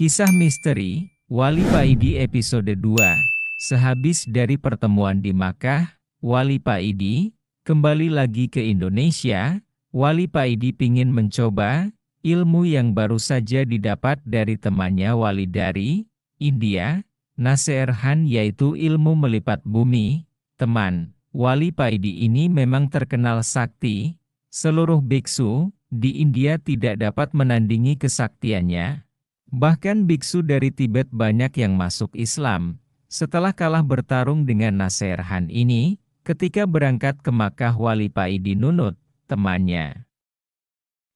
Kisah Misteri, Wali Paidi episode 2. Sehabis dari pertemuan di Makkah, Wali Paidi kembali lagi ke Indonesia. Wali Paidi pingin mencoba ilmu yang baru saja didapat dari temannya Wali dari India, Nasir Khan, yaitu ilmu melipat bumi. Teman Wali Paidi ini memang terkenal sakti. Seluruh biksu di India tidak dapat menandingi kesaktiannya. Bahkan biksu dari Tibet banyak yang masuk Islam. Setelah kalah bertarung dengan Nasir Khan ini, ketika berangkat ke Makkah, Wali Paidi nunut temannya.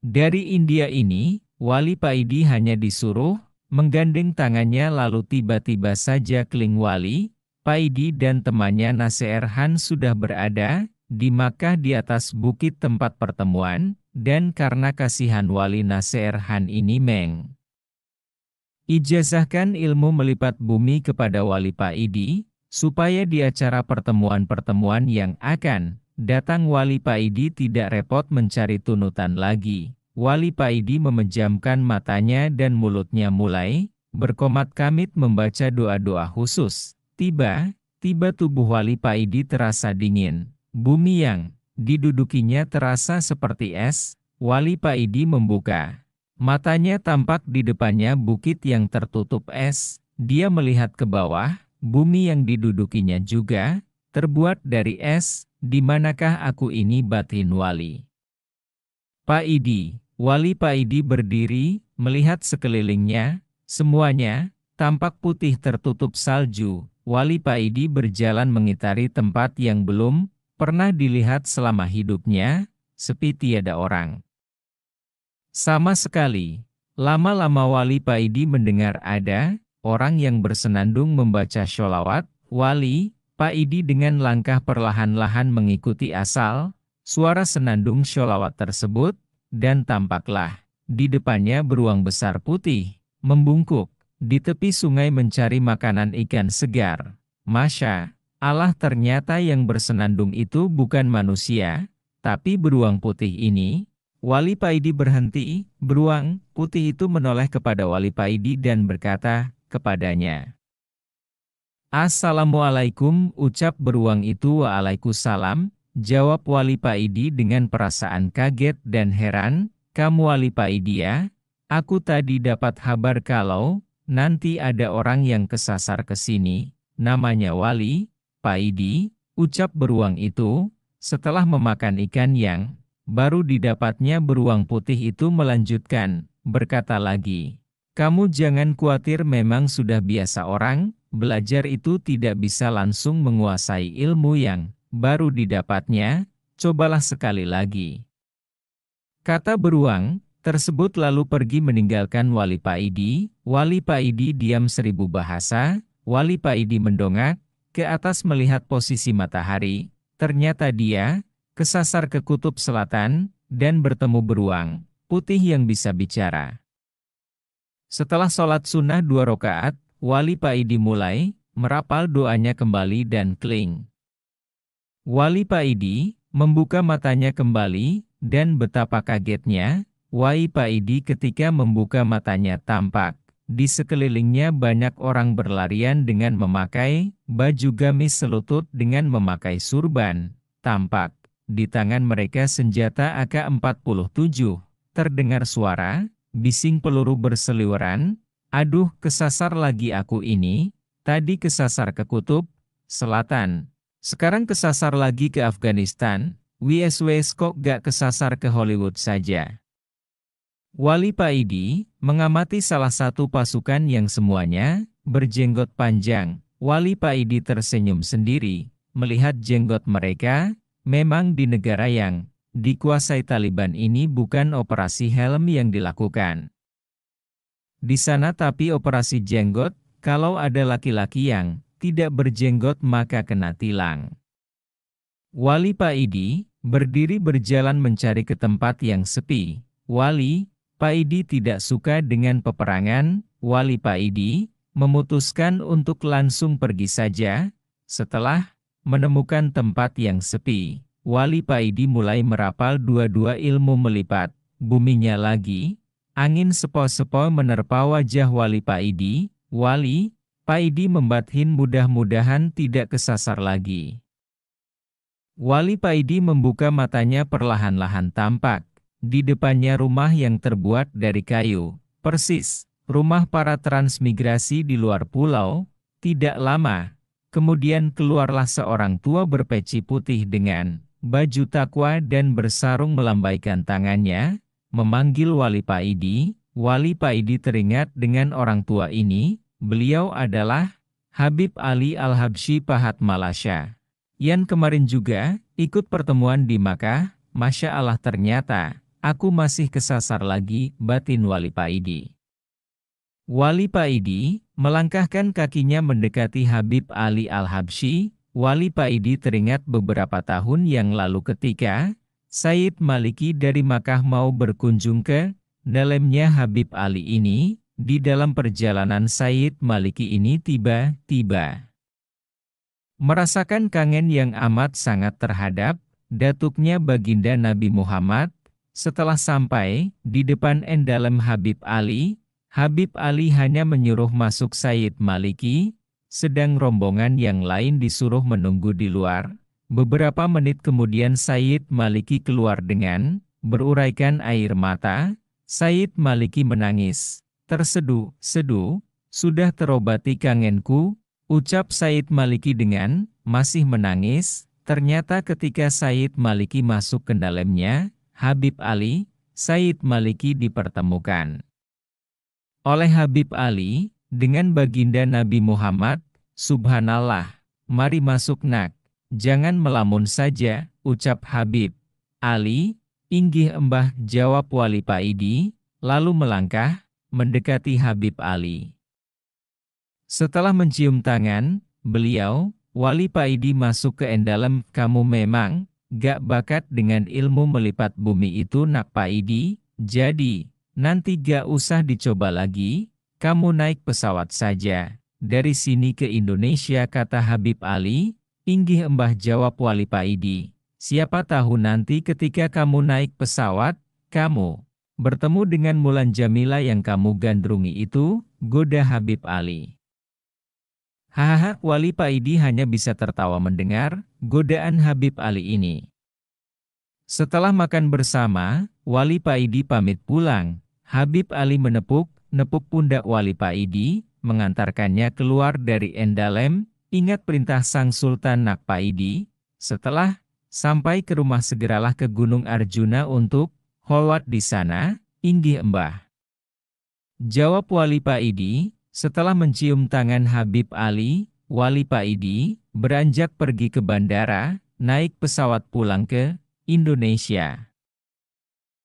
Dari India ini, Wali Paidi hanya disuruh menggandeng tangannya, lalu tiba-tiba saja Kling Wali Paidi dan temannya Nasir Khan sudah berada di Makkah di atas bukit tempat pertemuan, dan karena kasihan Wali Nasir Khan ini ijazahkan ilmu melipat bumi kepada Wali Paidi, supaya di acara pertemuan-pertemuan yang akan datang Wali Paidi tidak repot mencari tunutan lagi. Wali Paidi memejamkan matanya dan mulutnya mulai berkomat-kamit membaca doa-doa khusus. Tiba-tiba tubuh Wali Paidi terasa dingin. Bumi yang didudukinya terasa seperti es. Wali Paidi membuka matanya, tampak di depannya bukit yang tertutup es. Dia melihat ke bawah, bumi yang didudukinya juga terbuat dari es. Di manakah aku ini, batin Wali Paidi? Wali Paidi berdiri, melihat sekelilingnya. Semuanya tampak putih tertutup salju. Wali Paidi berjalan mengitari tempat yang belum pernah dilihat selama hidupnya, sepi tiada orang sama sekali. Lama-lama Wali Paidi mendengar ada orang yang bersenandung membaca sholawat. Wali Paidi dengan langkah perlahan-lahan mengikuti asal suara senandung sholawat tersebut, dan tampaklah di depannya beruang besar putih, membungkuk di tepi sungai mencari makanan ikan segar. Masya Allah, ternyata yang bersenandung itu bukan manusia, tapi beruang putih ini. Wali Paidi berhenti. Beruang putih itu menoleh kepada Wali Paidi dan berkata kepadanya, "Assalamualaikum," ucap beruang itu. "Waalaikumsalam," jawab Wali Paidi dengan perasaan kaget dan heran. "Kamu Wali Paidi ya? Aku tadi dapat kabar kalau nanti ada orang yang kesasar ke sini. Namanya Wali Paidi," ucap beruang itu. Setelah memakan ikan yang baru didapatnya, beruang putih itu melanjutkan, berkata lagi, "Kamu jangan khawatir, memang sudah biasa orang belajar itu tidak bisa langsung menguasai ilmu yang baru didapatnya. Cobalah sekali lagi," kata beruang tersebut, lalu pergi meninggalkan Wali Paidi. Wali Paidi diam 1000 bahasa. Wali Paidi mendongak ke atas melihat posisi matahari. Ternyata dia kesasar ke kutub selatan, dan bertemu beruang putih yang bisa bicara. Setelah sholat sunnah 2 rakaat, Wali Paidi mulai merapal doanya kembali dan kling. Wali Paidi membuka matanya kembali, dan betapa kagetnya Wali Paidi ketika membuka matanya, tampak di sekelilingnya banyak orang berlarian dengan memakai baju gamis selutut dengan memakai surban. Tampak di tangan mereka senjata AK-47. Terdengar suara bising peluru berseliweran. "Aduh, kesasar lagi aku ini. Tadi kesasar ke kutub selatan, sekarang kesasar lagi ke Afghanistan. Wes kok gak kesasar ke Hollywood saja?" Wali Paidi mengamati salah satu pasukan yang semuanya berjenggot panjang. Wali Paidi tersenyum sendiri melihat jenggot mereka. Memang di negara yang dikuasai Taliban ini bukan operasi helm yang dilakukan di sana, tapi operasi jenggot. Kalau ada laki-laki yang tidak berjenggot maka kena tilang. Wali Paidi berdiri berjalan mencari ke tempat yang sepi. Wali Paidi tidak suka dengan peperangan. Wali Paidi memutuskan untuk langsung pergi saja. Setelah menemukan tempat yang sepi, Wali Paidi mulai merapal dua-dua ilmu melipat buminya lagi. Angin sepoi-sepoi menerpa wajah Wali Paidi. Wali Paidi membatin mudah-mudahan tidak kesasar lagi. Wali Paidi membuka matanya perlahan-lahan tampak. Di depannya rumah yang terbuat dari kayu. Persis, rumah para transmigrasi di luar pulau. Tidak lama, kemudian keluarlah seorang tua berpeci putih dengan baju takwa dan bersarung melambaikan tangannya, memanggil Wali Paidi. Wali Paidi teringat dengan orang tua ini, beliau adalah Habib Ali Al-Habsyi Pahat Malasya. Yang kemarin juga ikut pertemuan di Makkah. Masya Allah, ternyata aku masih kesasar lagi, batin Wali Paidi. Wali Paidi melangkahkan kakinya mendekati Habib Ali Al-Habsyi. Wali Paidi teringat beberapa tahun yang lalu ketika Sayyid Maliki dari Makkah mau berkunjung ke dalamnya Habib Ali ini. Di dalam perjalanan Sayyid Maliki ini tiba-tiba merasakan kangen yang amat sangat terhadap datuknya baginda Nabi Muhammad. Setelah sampai di depan endalem Habib Ali hanya menyuruh masuk Sayyid Maliki, sedang rombongan yang lain disuruh menunggu di luar. Beberapa menit kemudian Sayyid Maliki keluar dengan beruraikan air mata. Sayyid Maliki menangis, terseduh-seduh, sudah terobati kangenku, ucap Sayyid Maliki dengan masih menangis. Ternyata ketika Sayyid Maliki masuk ke dalamnya Habib Ali, Sayyid Maliki dipertemukan oleh Habib Ali dengan baginda Nabi Muhammad. Subhanallah, mari masuk nak, jangan melamun saja, ucap Habib Ali. Inggih Embah, jawab Wali Paidi, lalu melangkah mendekati Habib Ali. Setelah mencium tangan beliau, Wali Paidi masuk ke endalem. Kamu memang gak bakat dengan ilmu melipat bumi itu nak Paidi, jadi nanti gak usah dicoba lagi, kamu naik pesawat saja dari sini ke Indonesia, kata Habib Ali. Inggih Embah, jawab Wali Paidi. Siapa tahu nanti ketika kamu naik pesawat, kamu bertemu dengan Mulan Jamila yang kamu gandrungi itu, goda Habib Ali. Hahaha, Wali Paidi hanya bisa tertawa mendengar godaan Habib Ali ini. Setelah makan bersama, Wali Paidi pamit pulang. Habib Ali menepuk pundak Wali Paidi, mengantarkannya keluar dari endalem. Ingat perintah Sang Sultan nak Paidi, setelah sampai ke rumah segeralah ke Gunung Arjuna untuk kholwat di sana. Inggih Embah, jawab Wali Paidi. Setelah mencium tangan Habib Ali, Wali Paidi beranjak pergi ke bandara, naik pesawat pulang ke Indonesia.